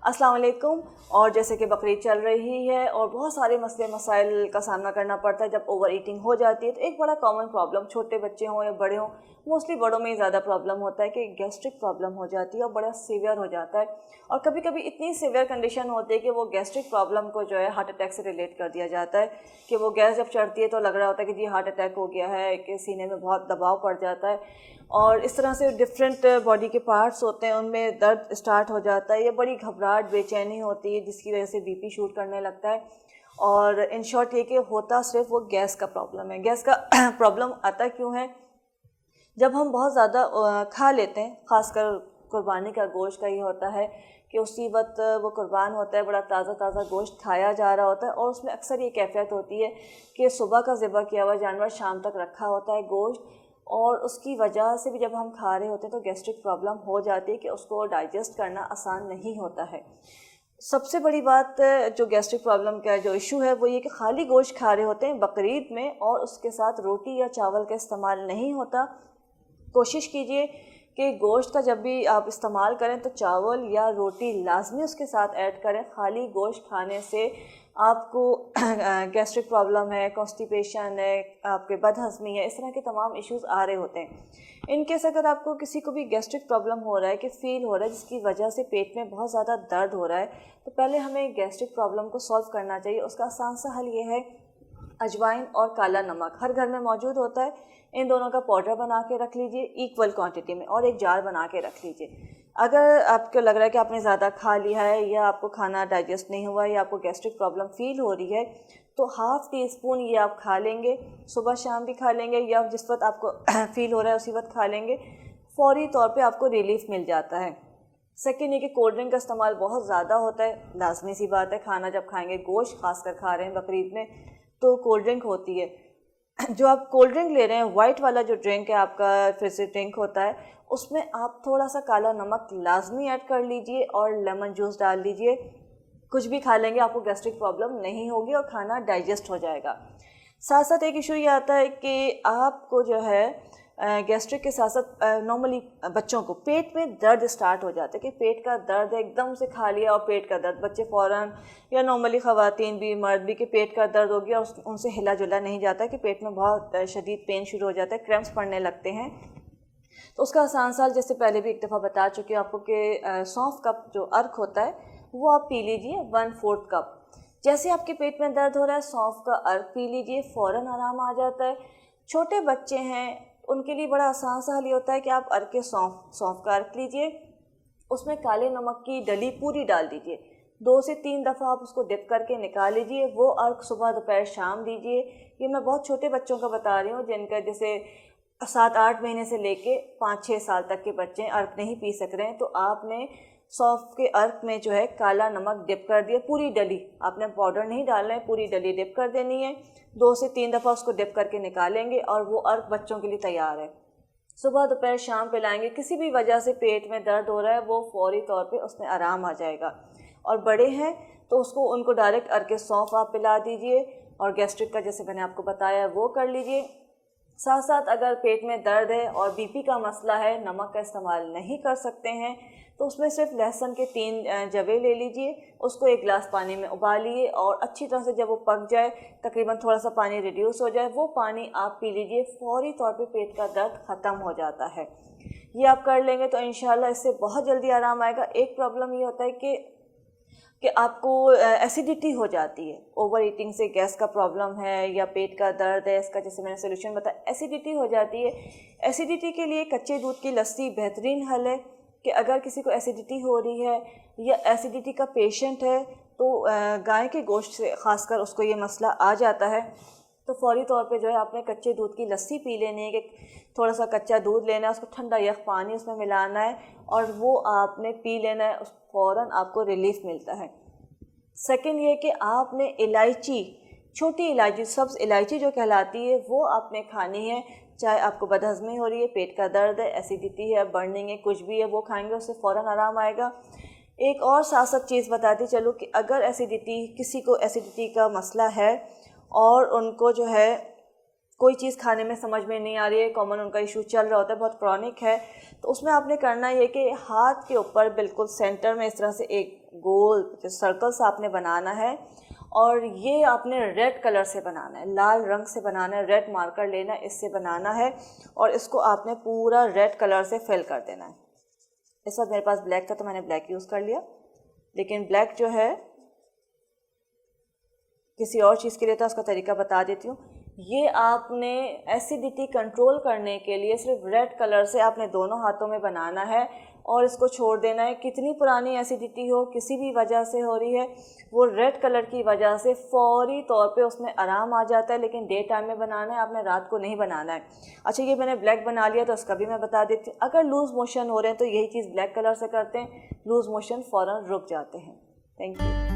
अस्सलाम वालेकुम। और जैसे कि बकरीद चल रही है और बहुत सारे मसले मसाइल का सामना करना पड़ता है जब ओवर ईटिंग हो जाती है, तो एक बड़ा कॉमन प्रॉब्लम, छोटे बच्चे हों या बड़े हों, मोस्टली बड़ों में ही ज़्यादा प्रॉब्लम होता है कि गैस्ट्रिक प्रॉब्लम हो जाती है और बड़ा सीवियर हो जाता है। और कभी कभी इतनी सीवियर कंडीशन होती है कि वो गैस्ट्रिक प्रॉब्लम को जो है हार्ट अटैक से रिलेट कर दिया जाता है कि वो गैस जब चढ़ती है तो लग रहा होता है कि जी हार्ट अटैक हो गया है, कि सीने में बहुत दबाव पड़ जाता है और इस तरह से डिफरेंट बॉडी के पार्ट्स होते हैं उनमें दर्द स्टार्ट हो जाता है, या बड़ी घबराहट बेचैनी होती है जिसकी वजह से बीपी शूट करने लगता है। और इन शॉर्ट ये कि होता सिर्फ वो गैस का प्रॉब्लम है। गैस का प्रॉब्लम आता क्यों है? जब हम बहुत ज़्यादा खा लेते हैं, ख़ासकर कुर्बानी का गोश्त का ये होता है कि उसी वक्त वो कुर्बान होता है, बड़ा ताज़ा ताज़ा गोश्त खाया जा रहा होता है और उसमें अक्सर ये कैफियत होती है कि सुबह का ज़िबा किया हुआ जानवर शाम तक रखा होता है गोश्त, और उसकी वजह से भी जब हम खा रहे होते हैं तो गैस्ट्रिक प्रॉब्लम हो जाती है कि उसको डाइजेस्ट करना आसान नहीं होता है। सबसे बड़ी बात जो गैस्ट्रिक प्रॉब्लम का जो इशू है वो ये कि खाली गोश्त खा रहे होते हैं बकरीद में और उसके साथ रोटी या चावल का इस्तेमाल नहीं होता। कोशिश कीजिए कि गोश्त का जब भी आप इस्तेमाल करें तो चावल या रोटी लाजमी उसके साथ ऐड करें। खाली गोश्त खाने से आपको गैस्ट्रिक प्रॉब्लम है, कॉन्स्टिपेशन है, आपके बदहज़मी है, इस तरह के तमाम इश्यूज़ आ रहे होते हैं। इन केस अगर आपको किसी को भी गैस्ट्रिक प्रॉब्लम हो रहा है कि फ़ील हो रहा है जिसकी वजह से पेट में बहुत ज़्यादा दर्द हो रहा है, तो पहले हमें गैस्ट्रिक प्रॉब्लम को सॉल्व करना चाहिए। उसका आसान सा हल ये है, अजवाइन और काला नमक हर घर में मौजूद होता है, इन दोनों का पाउडर बना के रख लीजिए इक्वल क्वांटिटी में और एक जार बना के रख लीजिए। अगर आपको लग रहा है कि आपने ज़्यादा खा लिया है या आपको खाना डाइजेस्ट नहीं हुआ या आपको गैस्ट्रिक प्रॉब्लम फ़ील हो रही है, तो हाफ़ टी स्पून ये आप खा लेंगे, सुबह शाम भी खा लेंगे या जिस वक्त आपको फ़ील हो रहा है उसी वक्त खा लेंगे, फ़ौरी तौर पे आपको रिलीफ़ मिल जाता है। सेकेंड ये कि कोल्ड ड्रिंक का इस्तेमाल बहुत ज़्यादा होता है, लाजमी सी बात है, खाना जब खाएंगे, गोश्त खासकर खा रहे हैं बकरीद में, तो कोल्ड ड्रिंक होती है। जो आप कोल्ड ड्रिंक ले रहे हैं, वाइट वाला जो ड्रिंक है आपका फिज़ी ड्रिंक होता है, उसमें आप थोड़ा सा काला नमक लाजमी ऐड कर लीजिए और लेमन जूस डाल लीजिए। कुछ भी खा लेंगे, आपको गैस्ट्रिक प्रॉब्लम नहीं होगी और खाना डाइजेस्ट हो जाएगा। साथ साथ एक इशू ये आता है कि आपको जो है गैस्ट्रिक के साथ साथ नॉर्मली बच्चों को पेट में दर्द स्टार्ट हो जाता है कि पेट का दर्द एकदम से खा लिया और पेट का दर्द, बच्चे फ़ौरन या नॉर्मली ख़वातीन भी मर्द भी कि पेट का दर्द हो गया और उनसे हिला जुला नहीं जाता कि पेट में बहुत शदीद पेन शुरू हो जाता है, क्रैम्प्स पड़ने लगते हैं। तो उसका आसान सा, जैसे पहले भी एक दफ़ा बता चुकी हूँ आपको कि सौंफ का जो अर्क होता है वो आप पी लीजिए 1/4 कप। जैसे आपके पेट में दर्द हो रहा है, सौंफ का अर्क पी लीजिए, फ़ौरन आराम आ जाता है। छोटे बच्चे हैं उनके लिए बड़ा आसान सा हल ये होता है कि आप अर्क सौंफ का अर्क लीजिए, उसमें काले नमक की डली पूरी डाल दीजिए, 2 से 3 दफ़ा आप उसको डिप करके निकाल लीजिए। वो अर्क सुबह दोपहर शाम दीजिए। ये मैं बहुत छोटे बच्चों का बता रही हूँ जिनका जैसे 7-8 महीने से लेके 5-6 साल तक के बच्चे अर्क नहीं पी सक रहे हैं, तो आपने सौंफ के अर्क में जो है काला नमक डिप कर दिया, पूरी डली, आपने पाउडर नहीं डालना है, पूरी डली डिप कर देनी है। 2 से 3 दफ़ा उसको डिप करके निकालेंगे और वो अर्क बच्चों के लिए तैयार है। सुबह दोपहर शाम पिलाएंगे। किसी भी वजह से पेट में दर्द हो रहा है वो फौरी तौर पे उसमें आराम आ जाएगा। और बड़े हैं तो उनको डायरेक्ट अर्क सौंफ आप पिला दीजिए और गैस्ट्रिक का जैसे मैंने आपको बताया वो कर लीजिए। साथ साथ अगर पेट में दर्द है और बीपी का मसला है, नमक का इस्तेमाल नहीं कर सकते हैं, तो उसमें सिर्फ लहसुन के 3 जवे ले लीजिए, उसको 1 गिलास पानी में उबालिए और अच्छी तरह से जब वो पक जाए, तकरीबन थोड़ा सा पानी रिड्यूस हो जाए, वो पानी आप पी लीजिए। फौरी तौर पे पेट का दर्द ख़त्म हो जाता है। ये आप कर लेंगे तो इंशाल्लाह इससे बहुत जल्दी आराम आएगा। एक प्रॉब्लम ये होता है कि आपको एसिडिटी हो जाती है, ओवर ईटिंग से गैस का प्रॉब्लम है या पेट का दर्द है, इसका जैसे मैंने सोल्यूशन बताया, एसिडिटी हो जाती है। एसिडिटी के लिए कच्चे दूध की लस्सी बेहतरीन हल है कि अगर किसी को एसिडिटी हो रही है या एसिडिटी का पेशेंट है तो गाय के गोश्त से ख़ासकर उसको ये मसला आ जाता है, तो फौरी तौर पे जो है आपने कच्चे दूध की लस्सी पी लेनी है कि थोड़ा सा कच्चा दूध लेना है, उसको ठंडा यख पानी उसमें मिलाना है और वो आपने पी लेना है, उस फ़ौरन आपको रिलीफ मिलता है। सेकंड ये कि आपने इलायची, छोटी इलायची, सब्ज़ इलायची जो कहलाती है, वो आपने खानी है। चाहे आपको बदहज़मी हो रही है, पेट का दर्द है, एसिडिटी है, बर्निंग है, कुछ भी है, वो खाएंगे उससे फ़ौरन आराम आएगा। एक और साथ साथ चीज़ बताती चलूँ कि अगर किसी को एसिडिटी का मसला है और उनको जो है कोई चीज़ खाने में समझ में नहीं आ रही है, कॉमन उनका इशू चल रहा होता है, बहुत क्रॉनिक है, तो उसमें आपने करना ये कि हाथ के ऊपर बिल्कुल सेंटर में इस तरह से एक गोल सर्कल्स आपने बनाना है और ये आपने रेड कलर से बनाना है, लाल रंग से बनाना है, रेड मार्कर लेना है, इससे बनाना है और इसको आपने पूरा रेड कलर से फिल कर देना है। इस वक्त मेरे पास ब्लैक था तो मैंने ब्लैक यूज़ कर लिया, लेकिन ब्लैक जो है किसी और चीज़ के लिए था, उसका तरीका बता देती हूँ। ये आपने एसिडिटी कंट्रोल करने के लिए सिर्फ रेड कलर से आपने दोनों हाथों में बनाना है और इसको छोड़ देना है। कितनी पुरानी एसिडिटी हो, किसी भी वजह से हो रही है, वो रेड कलर की वजह से फौरी तौर पे उसमें आराम आ जाता है, लेकिन डे टाइम में बनाना है, आपने रात को नहीं बनाना है। अच्छा, ये मैंने ब्लैक बना लिया तो उसका भी मैं बता देती हूँ। अगर लूज़ मोशन हो रहे हैं तो यही चीज़ ब्लैक कलर से करते हैं, लूज़ मोशन फ़ौरन रुक जाते हैं। Thank you.